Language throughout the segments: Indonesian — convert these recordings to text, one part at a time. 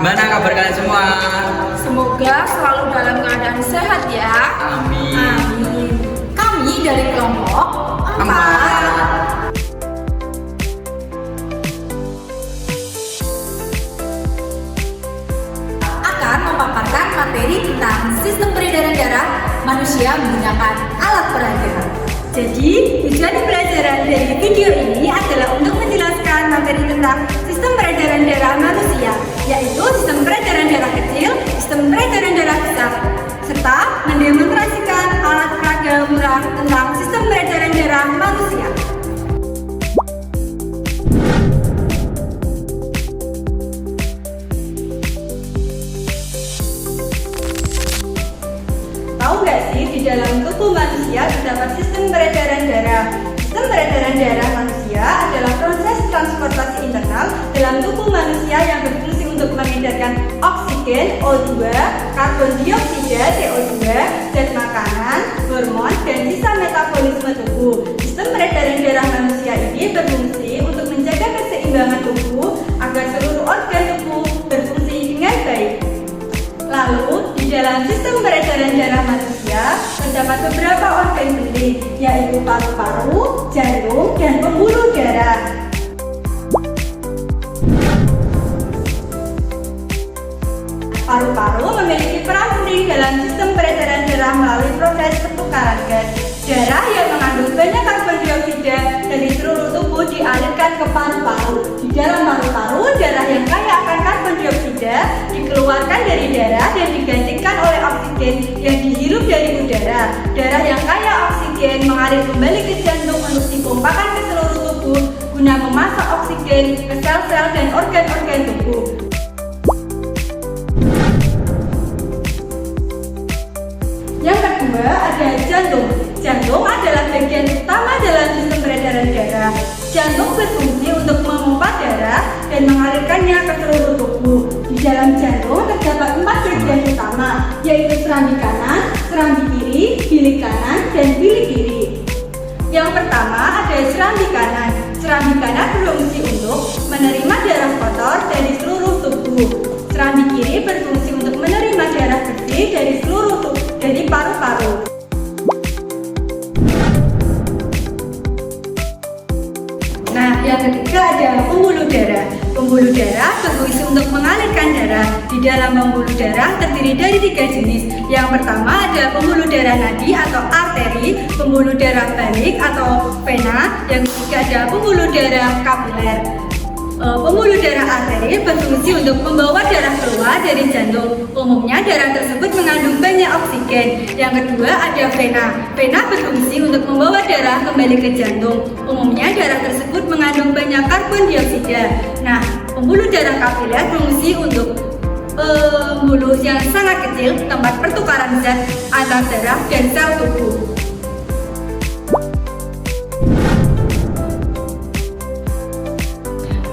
Gimana kabar kalian semua? Semoga selalu dalam keadaan sehat ya. Amin. Amin. Kami dari kelompok 4 akan memaparkan materi tentang sistem peredaran darah manusia menggunakan alat peraga. Jadi, tujuan pelajaran dari video ini adalah untuk menjelaskan materi tentang sistem peredaran darah manusia, yaitu sistem peredaran darah kecil, sistem peredaran darah besar, serta mendemonstrasikan alat peraga murah tentang sistem peredaran darah manusia. Tahu nggak sih, di dalam tubuh manusia terdapat sistem peredaran darah. Sistem peredaran darah manusia adalah proses transportasi internal dalam tubuh manusia yang berfungsi untuk mengedarkan oksigen O2, karbon dioksida CO2, zat makanan, hormon, dan sisa metabolisme tubuh. Sistem peredaran darah manusia ini berfungsi untuk menjaga keseimbangan tubuh agar seluruh organ tubuh berfungsi dengan baik. Lalu, di dalam sistem peredaran darah manusia terdapat beberapa organ penting, yaitu paru-paru, jantung, dan pembuluh darah. Paru-paru memiliki peran penting dalam sistem peredaran darah melalui proses pertukaran gas. Darah yang mengandung banyak karbon dioksida dari seluruh tubuh dialirkan ke paru-paru. Di dalam paru-paru, darah yang kaya akan karbon dioksida dikeluarkan dari darah dan digantikan oleh oksigen yang dihirup dari udara. Darah yang kaya oksigen mengalir kembali ke jantung untuk dipompakan ke seluruh tubuh guna memasak oksigen ke sel-sel dan organ-organ tubuh. Yang kedua ada jantung. Jantung adalah bagian utama dalam sistem peredaran darah. Jantung berfungsi untuk memompa darah dan mengalirkannya ke seluruh tubuh. Di dalam jantung terdapat 4 bagian utama, yaitu serambi kanan, serambi kiri, bilik kanan, dan bilik kiri. Yang pertama ada serambi kanan. Serambi kanan berfungsi untuk menerima darah kotor dari seluruh tubuh. Serambi kiri berfungsi untuk menerima darah bersih dari seluruh tubuh, dari paru-paru. Nah, yang ketiga ada pembuluh darah. Pembuluh darah berfungsi untuk mengalirkan darah. Di dalam pembuluh darah terdiri dari 3 jenis. Yang pertama ada pembuluh darah nadi atau arteri, pembuluh darah balik atau vena. Yang ketiga ada pembuluh darah kapiler. Pembuluh darah arteri berfungsi untuk membawa darah keluar dari jantung. Umumnya darah tersebut mengandung banyak oksigen. Yang kedua ada vena. Vena berfungsi untuk membawa darah kembali ke jantung. Umumnya darah tersebut mengandung banyak karbon dioksida. Nah, pembuluh darah kapiler berfungsi untuk pembuluh yang sangat kecil, tempat pertukaran zat antar darah dan sel tubuh.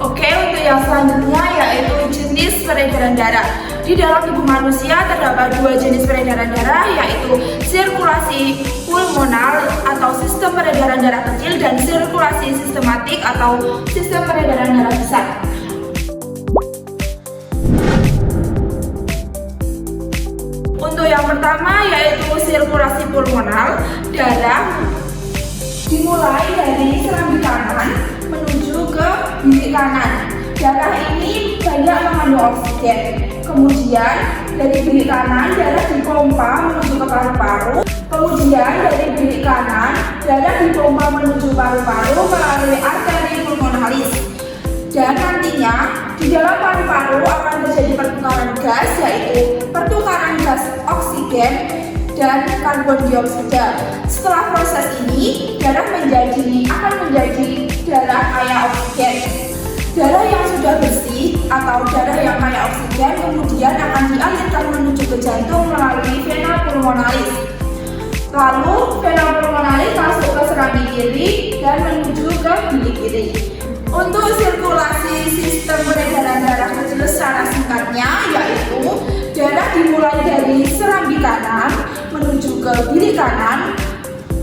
Oke, untuk yang selanjutnya yaitu jenis peredaran darah. Di dalam tubuh manusia terdapat 2 jenis peredaran darah, yaitu sirkulasi pulmonal atau sistem peredaran darah kecil dan sirkulasi sistematik atau sistem peredaran darah besar. Untuk yang pertama yaitu sirkulasi pulmonal, darah dimulai dari serambi kanan menuju ke bilik kanan. Darah ini banyak mengandung oksigen. Kemudian dari bilik kanan darah dipompa menuju ke paru-paru. Kemudian dari bilik kanan darah dipompa menuju paru-paru melalui arteri pulmonalis. Dan nantinya di dalam paru-paru akan terjadi pertukaran gas, yaitu pertukaran gas oksigen dan karbon dioksida. Setelah proses ini, darah akan menjadi darah kaya oksigen. Darah yang sudah bersih atau darah yang kaya oksigen kemudian akan dialirkan menuju ke jantung melalui vena pulmonalis. Lalu vena pulmonalis masuk ke serambi kiri dan menuju ke bilik kiri. Untuk sirkulasi sistem peredaran darah kecil secara singkatnya yaitu darah dimulai dari serambi kanan menuju ke bilik kanan,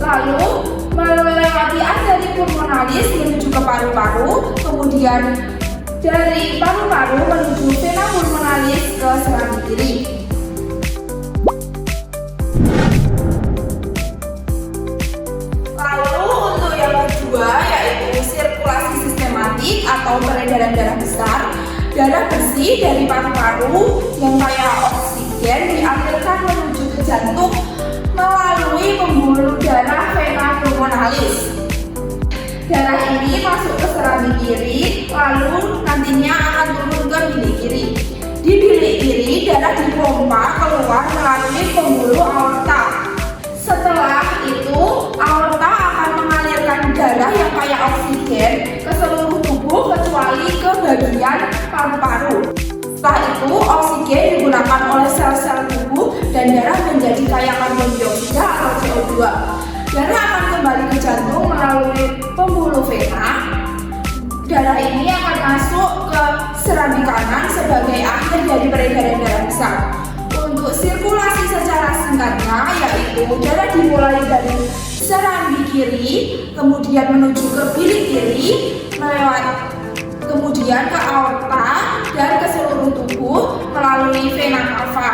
lalu melewati arteri pulmonalis menuju ke paru-paru, kemudian dari paru-paru menuju vena pulmonalis ke serambi kiri. Lalu untuk yang kedua yaitu sirkulasi sistematik atau peredaran darah besar. Darah bersih dari paru-paru yang kaya oksigen dialirkan menuju ke jantung melalui pembuluh darah vena pulmonalis. Darah ini masuk ke serambi kiri, lalu nantinya akan turun ke bilik kiri. Di bilik kiri, darah dipompa keluar melalui pembuluh aorta. Setelah itu, aorta akan mengalirkan darah yang kaya oksigen ke seluruh tubuh kecuali ke bagian paru-paru. Setelah itu, oksigen digunakan oleh sel-sel tubuh dan darah menjadi kaya karbon dioksida atau CO2. Darah akan kembali ke jantung melalui pembuluh vena. Darah ini akan masuk ke serambi kanan sebagai akhir dari peredaran darah besar. Untuk sirkulasi secara singkatnya yaitu darah dimulai dari serambi kiri, kemudian menuju ke bilik kiri, kemudian ke aorta dan ke seluruh tubuh melalui vena cava.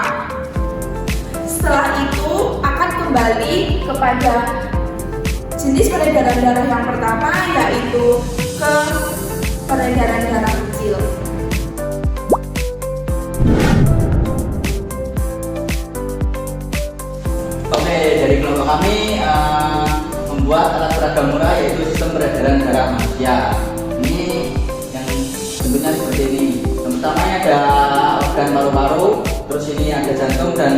Setelah itu akan kembali kepada jenis peredaran darah yang pertama yaitu ke peredaran darah kecil. Oke, dari kelompok kami membuat alat peraga murah yaitu sistem peredaran darah manusia. Ini yang bentuknya seperti ini. Yang pertama ada organ paru-paru, terus ini ada jantung, dan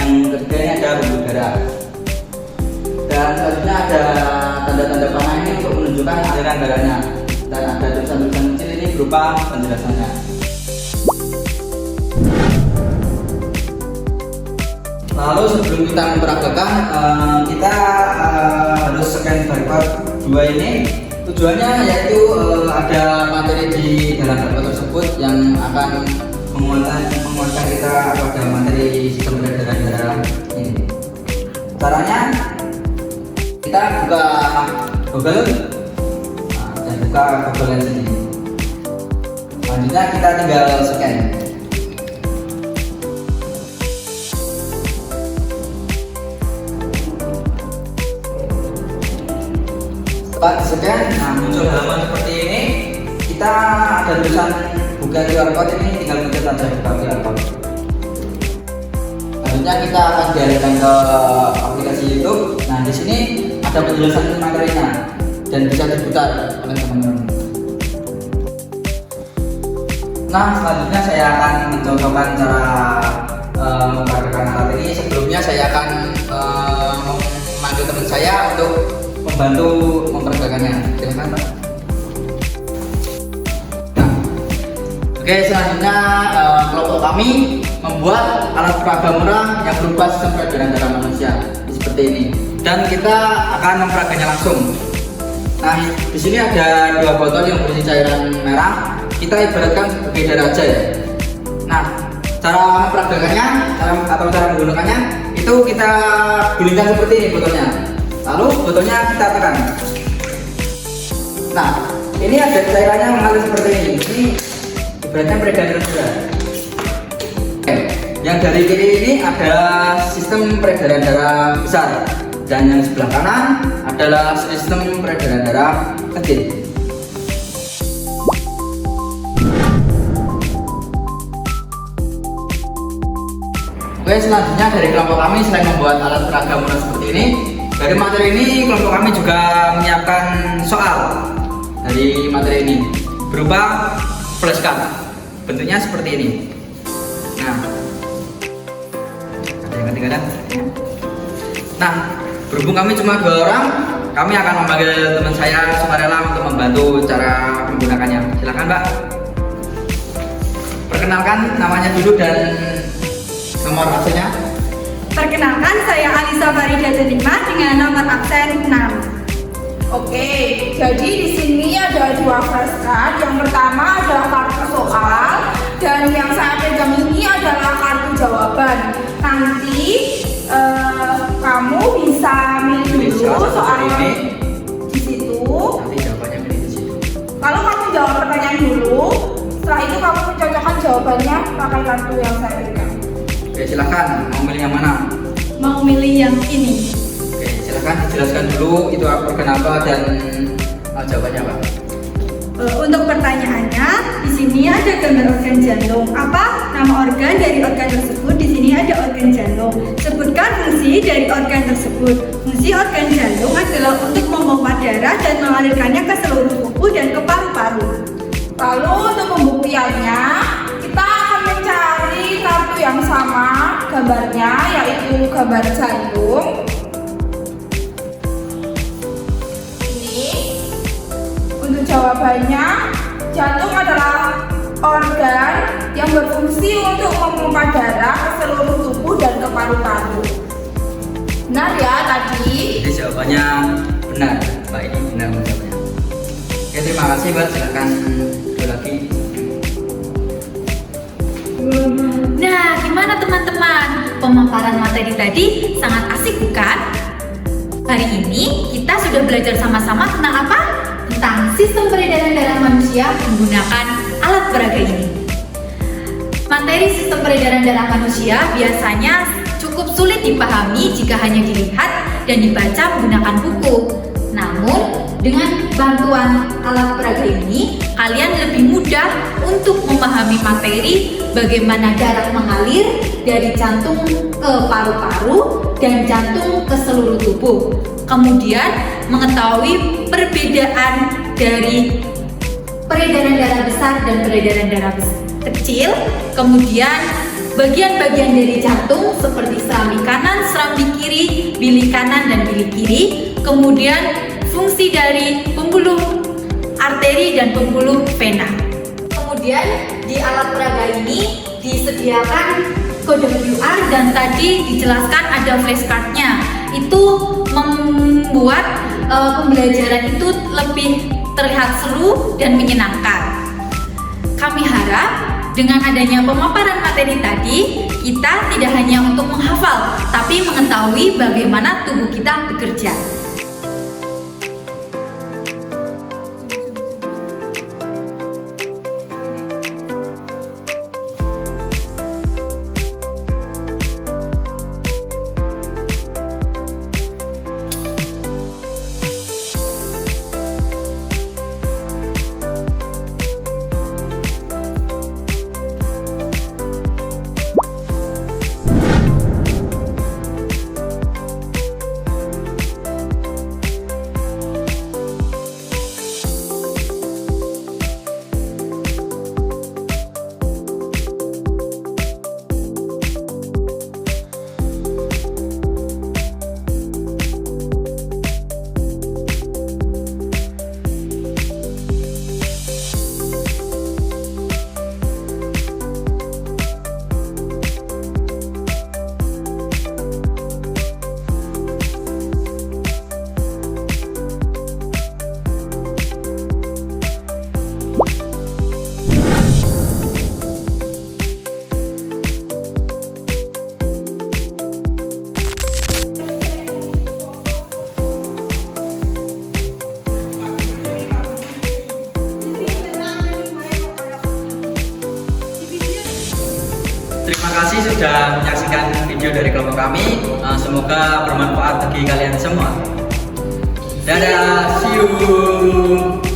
yang ketiga ini ada pembuluh darah. Dan selanjutnya ada tanda-tanda panah ini untuk menunjukkan aliran darahnya. Dan ada tulisan-tulisan kecil ini berupa penjelasannya. Lalu sebelum kita memperagakan, kita harus scan barcode 2 ini. Tujuannya yaitu ada materi di dalam barcode tersebut yang akan menguatkan kita pada materi sistem peredaran darah ini. Caranya kita buka Google dan buka Google Lens ini. Selanjutnya kita tinggal scan. Setelah di-scan, muncul halaman seperti ini. Kita ada tulisan buka QR code ini, tinggal pencet saja buka QR code. Selanjutnya kita akan dialihkan ke aplikasi YouTube. Nah, di sini ada penjelasan materinya dan bisa diputar oleh teman-teman. Nah, selanjutnya saya akan mencontohkan cara memperagakan alat ini. Sebelumnya saya akan memanggil teman saya untuk membantu memperagakannya. Silakan, Pak. Nah, oke, selanjutnya kelompok kami membuat alat peraga murah yang berupa sistem peredaran darah manusia seperti ini. Dan kita akan memperaganya langsung. Nah, di sini ada 2 botol yang berisi cairan merah. Kita ibaratkan sebagai darah aja ya. Nah, cara memperagakannya atau cara menggunakannya itu kita gulingkan seperti ini botolnya. Lalu botolnya kita tekan. Nah, ini ada cairannya mengalir seperti ini. Ini ibaratkan peredaran darah. Yang dari kiri ini adalah sistem peredaran darah besar, dan yang sebelah kanan adalah sistem peredaran darah kecil. Oke, selanjutnya dari kelompok kami selain membuat alat peraga murah seperti ini, dari materi ini kelompok kami juga menyiapkan soal dari materi ini berupa flashcard. Bentuknya seperti ini. Nah, ada yang ketinggalan. Nah, berhubung kami cuma 2 orang, kami akan memanggil teman saya sukarela untuk membantu cara menggunakannya. Silakan, Mbak. Perkenalkan namanya dulu dan nomor absennya. Perkenalkan, saya Alisa Farida Denima dengan nomor absen 6. Oke, jadi di sini ada 2 flashcard. Yang pertama adalah kartu soal dan yang saya pegang ini adalah kartu jawaban. Nanti kamu bisa milih dulu soalnya di situ. Nanti jawabannya milih di situ. Kalau kamu jawab pertanyaan dulu, jawabannya pakai kartu yang saya berikan. Oke, silakan. Mau milih yang mana? Mau milih yang ini. Oke, silakan dijelaskan dulu itu organ apa dan jawabannya apa. Untuk pertanyaannya, di sini ada gambar organ jantung. Apa nama organ dari organ tersebut? Di sini ada organ jantung. Sebutkan fungsi dari organ tersebut. Fungsi organ jantung adalah untuk memompa darah dan mengalirkannya ke seluruh tubuh dan ke paru-paru. Lalu untuk pembuktiannya, kita akan mencari kartu yang sama gambarnya, yaitu gambar jantung. Ini untuk jawabannya, jantung adalah organ yang berfungsi untuk memompa darah ke seluruh tubuh dan ke paru-paru. Benar ya tadi? Jadi jawabannya benar. Mbak ini benar jawabannya. Oke, terima kasih Mbak. Silakan dulu lagi. Nah, gimana teman-teman? Pemaparan materi tadi sangat asik bukan? Hari ini kita sudah belajar sama-sama tentang apa? Tentang sistem peredaran darah manusia menggunakan alat peraga ini. Materi sistem peredaran darah manusia biasanya cukup sulit dipahami jika hanya dilihat dan dibaca menggunakan buku. Namun, dengan bantuan alat peraga ini, kalian lebih mudah untuk memahami materi bagaimana darah mengalir dari jantung ke paru-paru dan jantung ke seluruh tubuh. Kemudian, mengetahui perbedaan dari peredaran darah besar dan peredaran darah kecil. Kemudian, bagian-bagian dari jantung seperti serambi kanan, serambi kiri, bilik kanan dan bilik kiri. Kemudian fungsi dari pembuluh arteri dan pembuluh vena. Kemudian di alat peraga ini disediakan kode QR dan tadi dijelaskan ada flashcardnya. Itu membuat pembelajaran itu lebih terlihat seru dan menyenangkan. Kami harap dengan adanya pemaparan materi tadi, kita tidak hanya untuk menghafal, tapi mengetahui bagaimana tubuh kita bekerja. Terima kasih sudah menyaksikan video dari kelompok kami. Semoga bermanfaat bagi kalian semua. Dadah, see you.